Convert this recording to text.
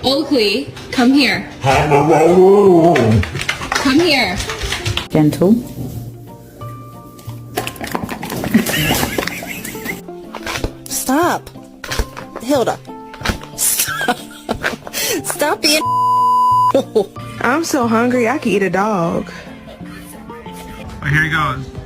Oakley, come here. Come here. Gentle. Stop. Hilda. Stop. Stop being I'm so hungry I could eat a dog. Oh, here he goes.